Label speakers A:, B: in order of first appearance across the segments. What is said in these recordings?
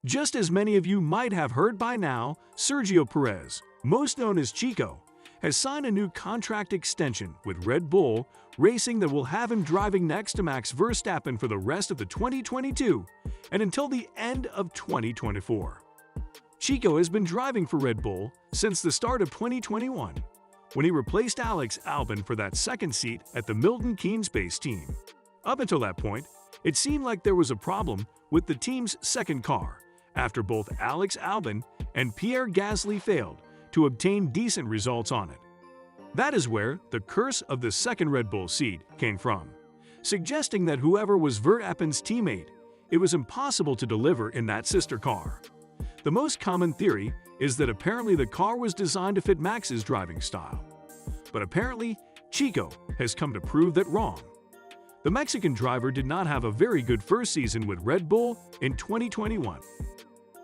A: Just as many of you might have heard by now, Sergio Perez, most known as Checo, has signed a new contract extension with Red Bull Racing that will have him driving next to Max Verstappen for the rest of the 2022 and until the end of 2024. Checo has been driving for Red Bull since the start of 2021, when he replaced Alex Albon for that second seat at the Milton Keynes-based team. Up until that point, it seemed like there was a problem with the team's second car, after both Alex Albon and Pierre Gasly failed to obtain decent results on it. That is where the curse of the second Red Bull seat came from, suggesting that whoever was Verstappen's teammate, it was impossible to deliver in that sister car. The most common theory is that apparently the car was designed to fit Max's driving style. But apparently, Checo has come to prove that wrong. The Mexican driver did not have a very good first season with Red Bull in 2021.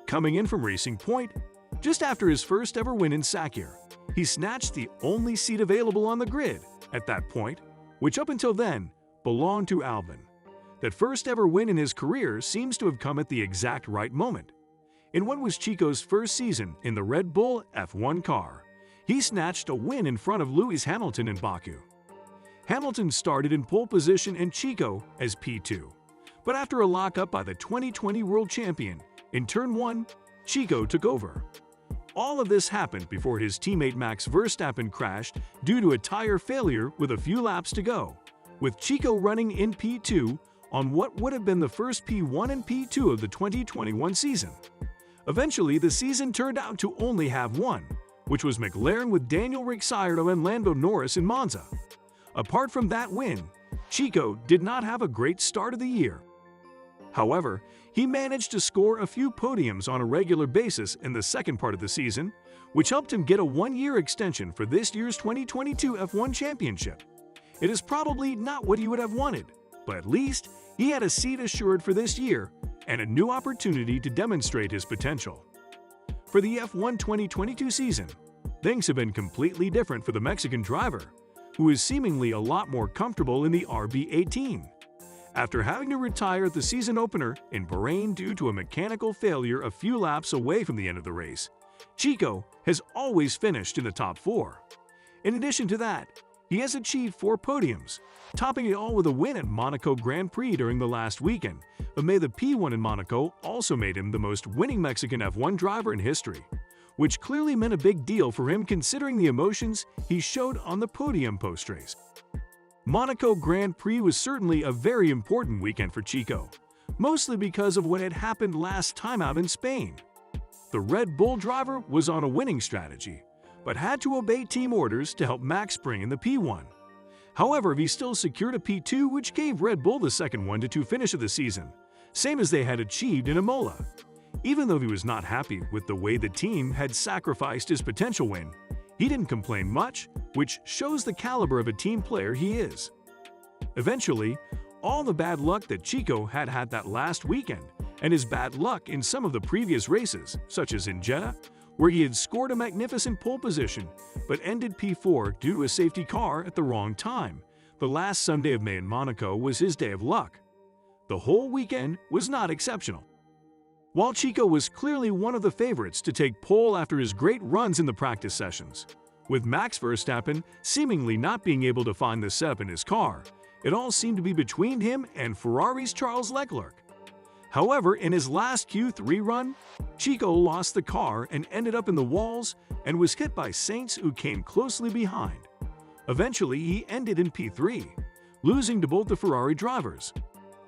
A: Coming in from Racing Point, just after his first ever win in Sakir, he snatched the only seat available on the grid at that point, which up until then belonged to Albon. That first ever win in his career seems to have come at the exact right moment. In what was Checo's first season in the Red Bull F1 car, he snatched a win in front of Lewis Hamilton in Baku. Hamilton started in pole position and Checo as P2, but after a lockup by the 2020 world champion, in turn 1, Checo took over. All of this happened before his teammate Max Verstappen crashed due to a tire failure with a few laps to go, with Checo running in P2 on what would have been the first P1 and P2 of the 2021 season. Eventually, the season turned out to only have one, which was McLaren with Daniel Ricciardo and Lando Norris in Monza. Apart from that win, Checo did not have a great start of the year. However, he managed to score a few podiums on a regular basis in the second part of the season, which helped him get a one-year extension for this year's 2022 F1 Championship. It is probably not what he would have wanted, but at least he had a seat assured for this year and a new opportunity to demonstrate his potential. For the F1 2022 season, things have been completely different for the Mexican driver, who is seemingly a lot more comfortable in the RB18. After having to retire at the season opener in Bahrain due to a mechanical failure a few laps away from the end of the race, Checo has always finished in the top 4. In addition to that, he has achieved 4 podiums, topping it all with a win at Monaco Grand Prix during the last weekend, but the P1 in Monaco also made him the most winning Mexican F1 driver in history, which clearly meant a big deal for him considering the emotions he showed on the podium post-race. Monaco Grand Prix was certainly a very important weekend for Checo, mostly because of what had happened last time out in Spain. The Red Bull driver was on a winning strategy, but had to obey team orders to help Max bring in the P1. However, he still secured a P2, which gave Red Bull the second 1-2 finish of the season, same as they had achieved in Imola. Even though he was not happy with the way the team had sacrificed his potential win, he didn't complain much, which shows the caliber of a team player he is. Eventually, all the bad luck that Checo had that last weekend, and his bad luck in some of the previous races, such as in Jeddah, where he had scored a magnificent pole position but ended P4 due to a safety car at the wrong time. The last Sunday of May in Monaco was his day of luck. The whole weekend was not exceptional. While Checo was clearly one of the favorites to take pole after his great runs in the practice sessions, with Max Verstappen seemingly not being able to find the setup in his car, it all seemed to be between him and Ferrari's Charles Leclerc. However, in his last Q3 run, Checo lost the car and ended up in the walls and was hit by Sainz, who came closely behind. Eventually, he ended in P3, losing to both the Ferrari drivers.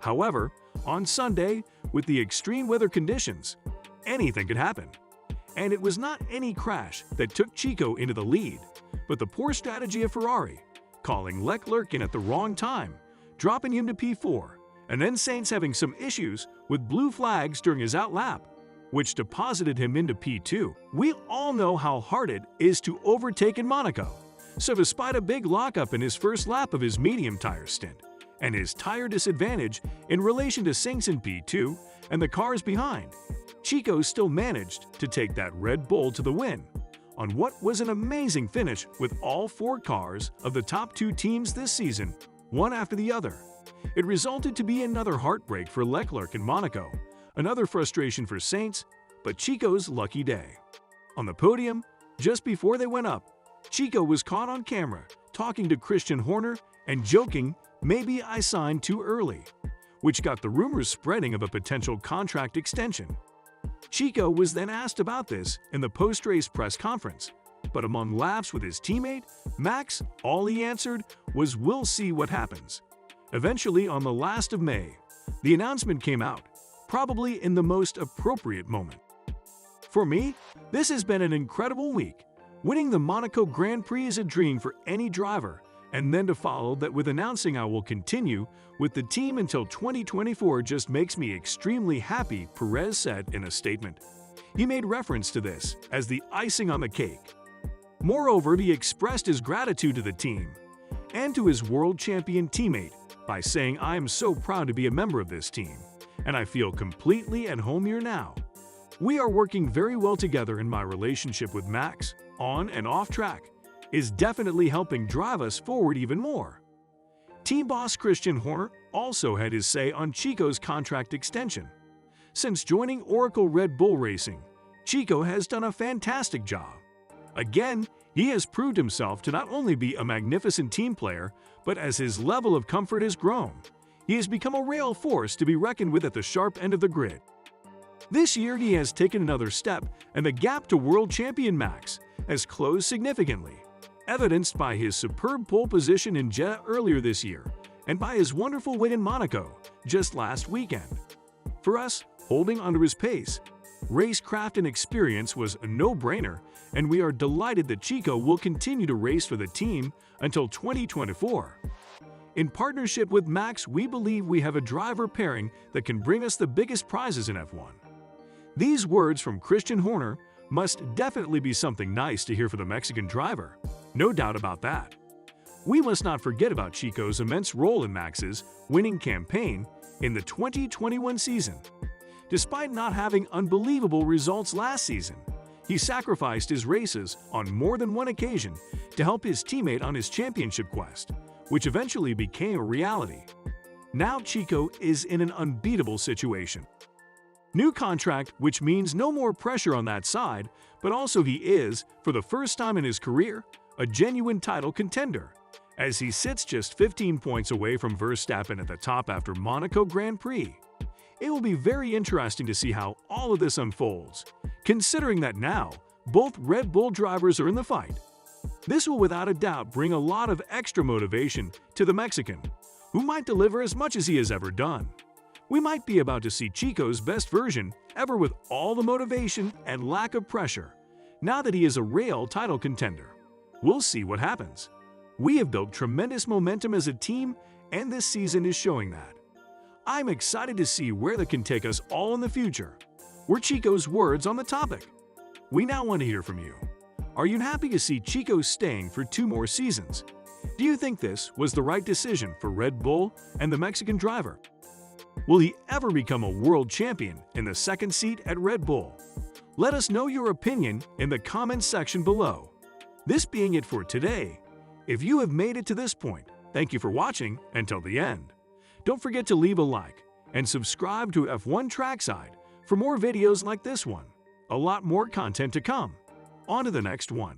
A: However, on Sunday, with the extreme weather conditions, anything could happen. And it was not any crash that took Checo into the lead, but the poor strategy of Ferrari, calling Leclerc in at the wrong time, dropping him to P4, and then Sainz having some issues with blue flags during his outlap, which deposited him into P2. We all know how hard it is to overtake in Monaco, so despite a big lockup in his first lap of his medium tire stint, and his tire disadvantage in relation to Sainz in P2 and the cars behind, Checo still managed to take that Red Bull to the win on what was an amazing finish, with all 4 cars of the top 2 teams this season, one after the other. It resulted to be another heartbreak for Leclerc in Monaco, Another frustration for Saints, but Checo's lucky day. On the podium, just before they went up, Checo was caught on camera talking to Christian Horner and joking, "Maybe I signed too early," which got the rumors spreading of a potential contract extension. Checo was then asked about this in the post-race press conference, but among laughs with his teammate, Max, all he answered was, "We'll see what happens." Eventually, on the last of May, the announcement came out, probably in the most appropriate moment. For me, this has been an incredible week. Winning the Monaco Grand Prix is a dream for any driver, and then to follow that with announcing I will continue with the team until 2024 just makes me extremely happy, Perez said in a statement. He made reference to this as the icing on the cake. Moreover, he expressed his gratitude to the team and to his world champion teammate by saying, "I am so proud to be a member of this team, and I feel completely at home here now. We are working very well together, and my relationship with Max, on and off track, is definitely helping drive us forward even more." Team boss Christian Horner also had his say on Checo's contract extension. Since joining Oracle Red Bull Racing, Checo has done a fantastic job. Again, he has proved himself to not only be a magnificent team player, but as his level of comfort has grown, he has become a real force to be reckoned with at the sharp end of the grid. This year, he has taken another step, and the gap to world champion Max has closed significantly, evidenced by his superb pole position in Jeddah earlier this year and by his wonderful win in Monaco just last weekend. For us, holding onto his pace, racecraft and experience was a no-brainer, and we are delighted that Checo will continue to race for the team until 2024. In partnership with Max, we believe we have a driver pairing that can bring us the biggest prizes in F1. These words from Christian Horner must definitely be something nice to hear for the Mexican driver, no doubt about that. We must not forget about Checo's immense role in Max's winning campaign in the 2021 season. Despite not having unbelievable results last season, he sacrificed his races on more than one occasion to help his teammate on his championship quest, which eventually became a reality. Now Checo is in an unbeatable situation. New contract, which means no more pressure on that side, but also he is, for the first time in his career, a genuine title contender, as he sits just 15 points away from Verstappen at the top after Monaco Grand Prix. It will be very interesting to see how all of this unfolds, considering that now both Red Bull drivers are in the fight. This will without a doubt bring a lot of extra motivation to the Mexican, who might deliver as much as he has ever done. We might be about to see Checo's best version ever with all the motivation and lack of pressure, now that he is a real title contender. We'll see what happens. We have built tremendous momentum as a team, and this season is showing that. I'm excited to see where that can take us all in the future. Were Checo's words on the topic. We now want to hear from you. Are you happy to see Checo staying for 2 more seasons? Do you think this was the right decision for Red Bull and the Mexican driver? Will he ever become a world champion in the second seat at Red Bull? Let us know your opinion in the comments section below. This being it for today. If you have made it to this point, thank you for watching until the end. Don't forget to leave a like and subscribe to F1 Trackside for more videos like this one. A lot more content to come. On to the next one.